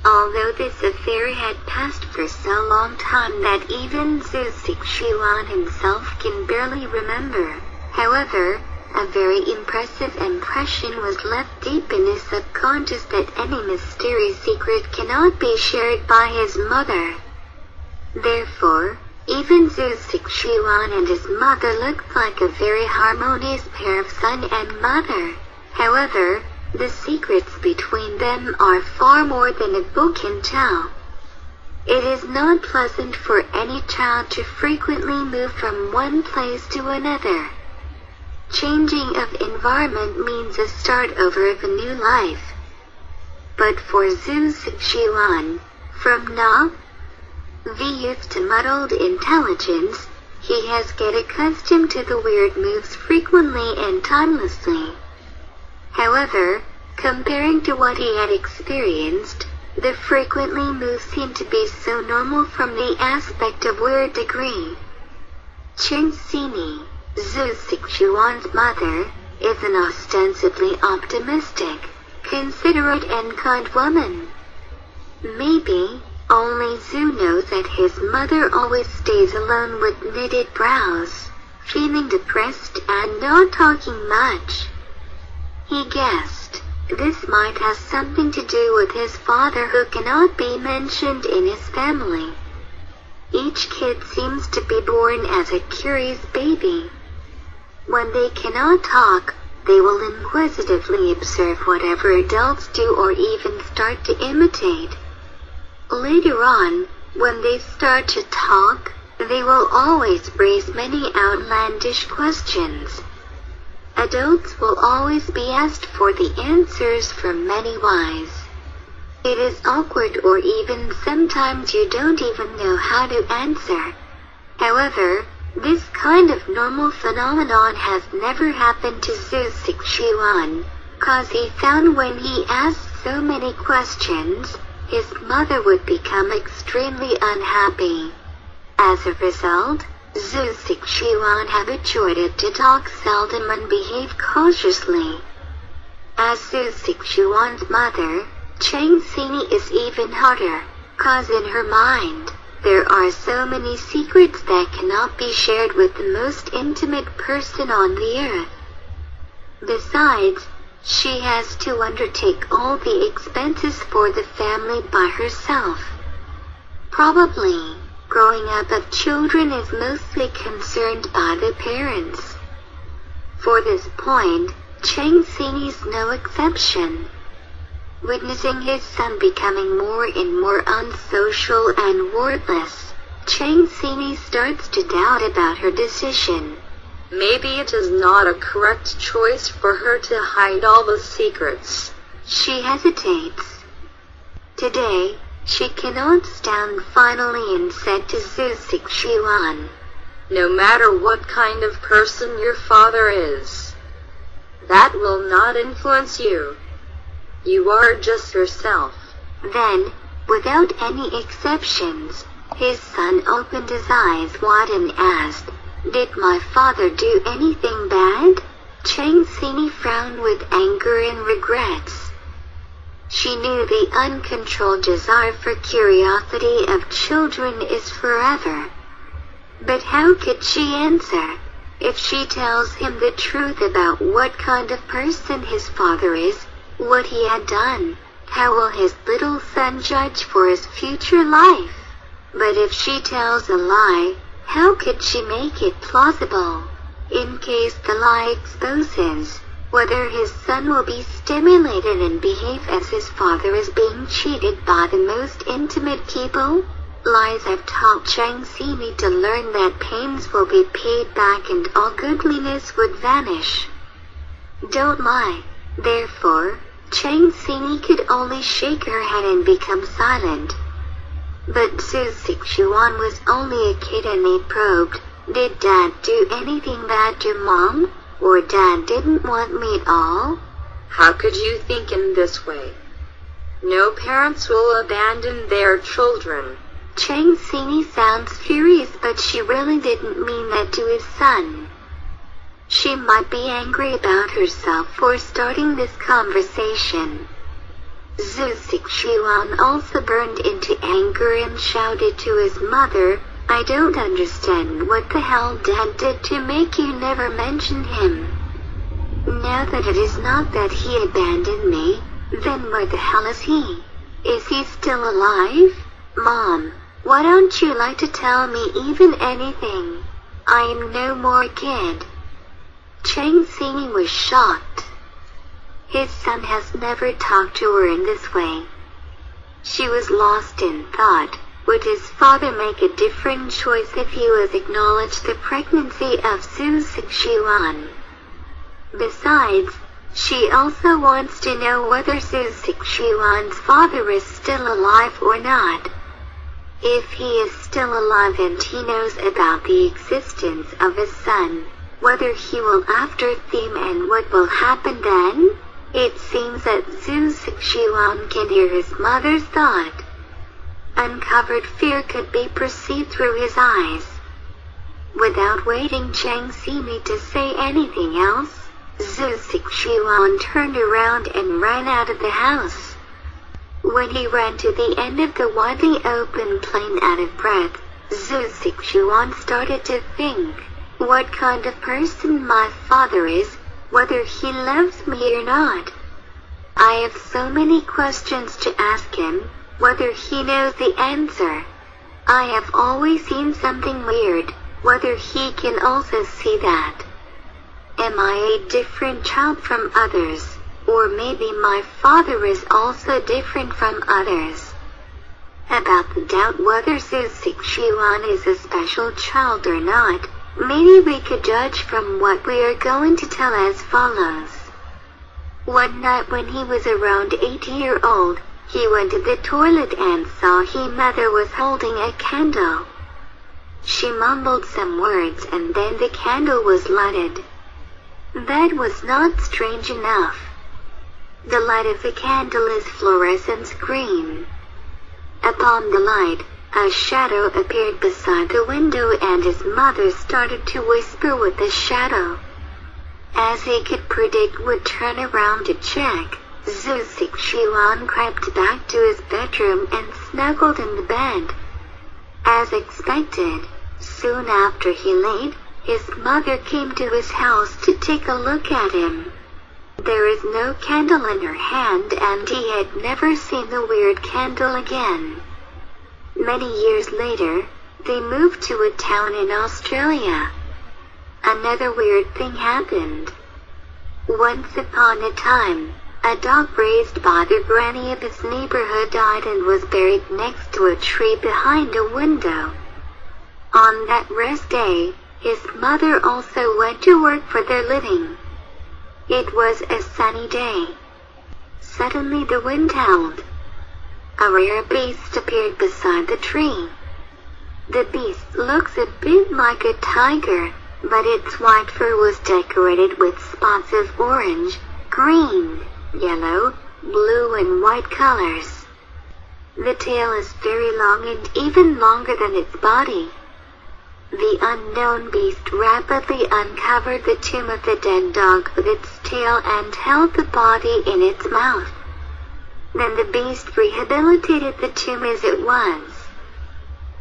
Although this affair had passed for so long time that even Zhu Zixuan himself can barely remember, however, a very impressive impression was left deep in his subconscious that any mysterious secret cannot be shared by his mother. Therefore, even Zhu Zixuan and his mother looked like a very harmonious pair of son and mother. However, the secrets between them are far more than a book can tell. It is not pleasant for any child to frequently move from one place to another. Changing of environment means a start over of a new life. But for Zhu Zixuan, from naive youth to muddled intelligence, he has get accustomed to the weird moves frequently and timelessly. However, comparing to what he had experienced, the frequently moves seem to be so normal from the aspect of weird degree. Cheng Xini, Zhu Zixuan's mother, is an ostensibly optimistic, considerate and kind woman. Maybe, only Zhu knows that his mother always stays alone with knitted brows, feeling depressed and not talking much. He guessed this might have something to do with his father who cannot be mentioned in his family. Each kid seems to be born as a curious baby. When they cannot talk, they will inquisitively observe whatever adults do or even start to imitate. Later on, when they start to talk, they will always raise many outlandish questions. Adults will always be asked for the answers from many whys. It is awkward or even sometimes you don't even know how to answer. However, this kind of normal phenomenon has never happened to Zhu Zixuan, cause he found when he asked so many questions, his mother would become extremely unhappy. As a result, Zhu Zixuan habituated to talk seldom and behave cautiously. As Zhu Zixuan's mother, Cheng Xini is even harder, cause in her mind, there are so many secrets that cannot be shared with the most intimate person on the earth. Besides, she has to undertake all the expenses for the family by herself. Probably, growing up of children is mostly concerned by the parents. For this point, Cheng Xini is no exception. Witnessing his son becoming more and more unsocial and wordless, Cheng Xini starts to doubt about her decision. Maybe it is not a correct choice for her to hide all the secrets. She hesitates. Today, she cannot stand finally and said to Zhu Zixuan, "No matter what kind of person your father is, that will not influence you. You are just yourself." Then, without any exceptions, his son opened his eyes wide and asked, "Did my father do anything bad?" Cheng Xini frowned with anger and regrets. She knew the uncontrolled desire for curiosity of children is forever. But how could she answer? If she tells him the truth about what kind of person his father is, what he had done, how will his little son judge for his future life? But if she tells a lie, how could she make it plausible? In case the lie exposes whether his son will be stimulated and behave as his father is being cheated by the most intimate people? Lies have taught Cheng Xini to learn that pains will be paid back and all goodliness would vanish. Don't lie. Therefore, Cheng Xini could only shake her head and become silent. But Zhu Zixuan was only a kid and he probed, "Did Dad do anything bad to Mom? Or Dad didn't want me at all?" How could you think in this way? No parents will abandon their children. Cheng Xini sounds furious, but she really didn't mean that to his son. She might be angry about herself for starting this conversation. Zhu Xichuan also burned into anger and shouted to his mother, "I don't understand what the hell Dad did to make you never mention him. Now that it is not that he abandoned me, then where the hell is he? Is he still alive? Mom, why don't you like to tell me even anything? I am no more kid." Cheng Xing was shocked. His son has never talked to her in this way. She was lost in thought. Would his father make a different choice if he was acknowledged the pregnancy of Zhu Xichuan? Besides, she also wants to know whether Zhu Xichuan's father is still alive or not. If he is still alive and he knows about the existence of his son, whether he will after him and what will happen then? It seems that Zhu Xichuan can hear his mother's thought. Uncovered fear could be perceived through his eyes. Without waiting Cheng Xing to say anything else, Zhu Xichuan turned around and ran out of the house. When he ran to the end of the widely open plain out of breath, Zhu Xichuan started to think, what kind of person my father is, whether he loves me or not. I have so many questions to ask him, whether he knows the answer. I have always seen something weird, whether he can also see that. Am I a different child from others, or maybe my father is also different from others? About the doubt whether Zhu Xichuan is a special child or not, maybe we could judge from what we are going to tell as follows. One night when he was around 8-year-old, he went to the toilet and saw his mother was holding a candle. She mumbled some words and then the candle was lighted. That was not strange enough. The light of the candle is fluorescent green. Upon the light, a shadow appeared beside the window and his mother started to whisper with the shadow. As he could predict would turn around to check, Zhu Xichuan crept back to his bedroom and snuggled in the bed. As expected, soon after he laid, his mother came to his house to take a look at him. There is no candle in her hand and he had never seen the weird candle again. Many years later, they moved to a town in Australia. Another weird thing happened. Once upon a time, a dog raised by the granny of his neighborhood died and was buried next to a tree behind a window. On that rest day, his mother also went to work for their living. It was a sunny day. Suddenly the wind howled. A rare beast appeared beside the tree. The beast looks a bit like a tiger, but its white fur was decorated with spots of orange, green, yellow, blue and white colors. The tail is very long and even longer than its body. The unknown beast rapidly uncovered the tomb of the dead dog with its tail and held the body in its mouth. Then the beast rehabilitated the tomb as it was.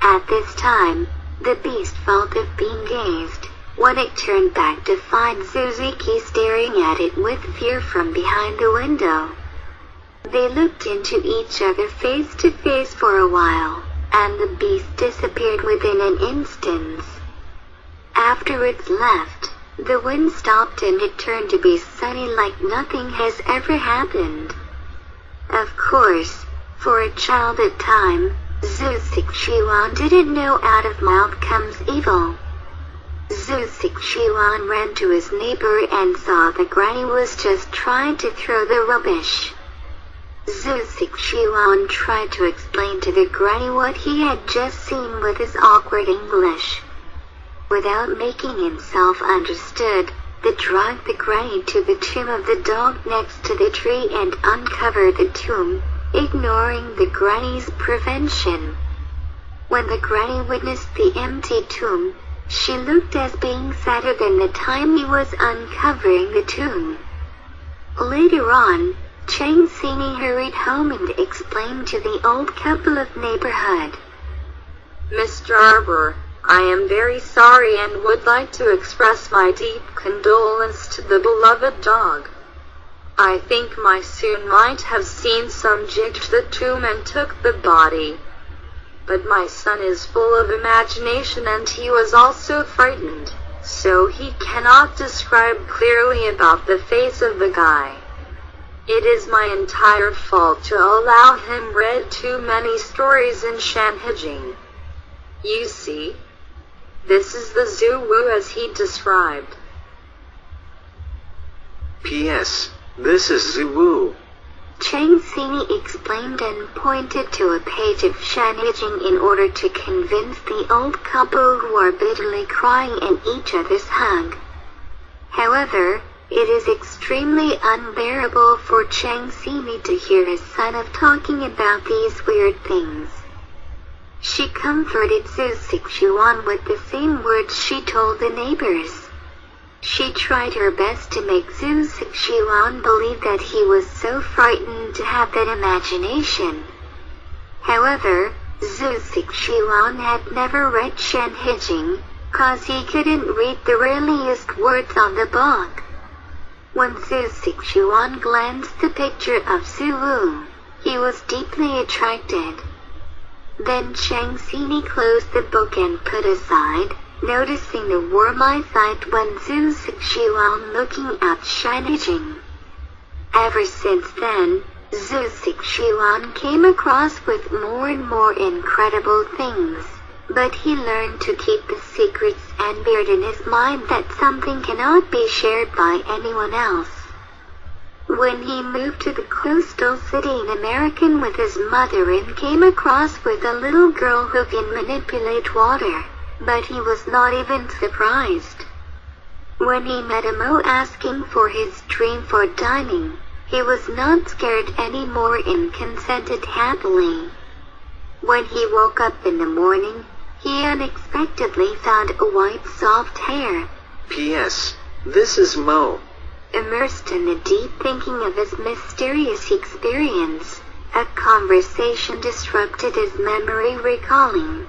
At this time, the beast felt of being gazed, when it turned back to find Suzuki staring at it with fear from behind the window. They looked into each other face to face for a while, and the beast disappeared within an instant. After it left, the wind stopped and it turned to be sunny like nothing has ever happened. Of course, for a child at time, Zhu Xichuan didn't know out of mouth comes evil. Zhu Xichuan ran to his neighbor and saw the granny was just trying to throw the rubbish. Zhu Xichuan tried to explain to the granny what he had just seen with his awkward English. Without making himself understood, they dragged the granny to the tomb of the dog next to the tree and uncovered the tomb, ignoring the granny's prevention. When the granny witnessed the empty tomb, she looked as being sadder than the time he was uncovering the tomb. Later on, Cheng Xing Sini hurried home and explained to the old couple of neighborhood. Mr. Arbor, I am very sorry and would like to express my deep condolence to the beloved dog. I think my son might have seen some jig to the tomb and took the body. But my son is full of imagination and he was also frightened, so he cannot describe clearly about the face of the guy. It is my entire fault to allow him read too many stories in Shanhijing. You see, this is the Zhuwu as he described. P.S. This is Zhuwu. Chang Sini explained and pointed to a page of Shanhijing in order to convince the old couple who are bitterly crying in each other's hug. However, it is extremely unbearable for Chang Sini to hear his son talking about these weird things. She comforted Zhu Sixuan with the same words she told the neighbors. She tried her best to make Zhu Sixuan believe that he was so frightened to have that imagination. However, Zhu Sixuan had never read Shanhijing, cause he couldn't read the earliest words on the book. When Zhu Sixuan glanced the picture of Zhuwu, he was deeply attracted. Then Chang Sini closed the book and put aside, noticing the warm eyesight when Zhu Sixuan looking at Shanhijing. Ever since then, Zhu Sixuan came across with more and more incredible things, but he learned to keep the secrets and beard in his mind that something cannot be shared by anyone else. When he moved to the coastal city in America with his mother and came across with a little girl who can manipulate water, but he was not even surprised. When he met Mo asking for his dream for dining, he was not scared anymore and consented happily. When he woke up in the morning, he unexpectedly found a white soft hair. P.S. This is Mo. Immersed in the deep thinking of his mysterious experience, a conversation disrupted his memory, recalling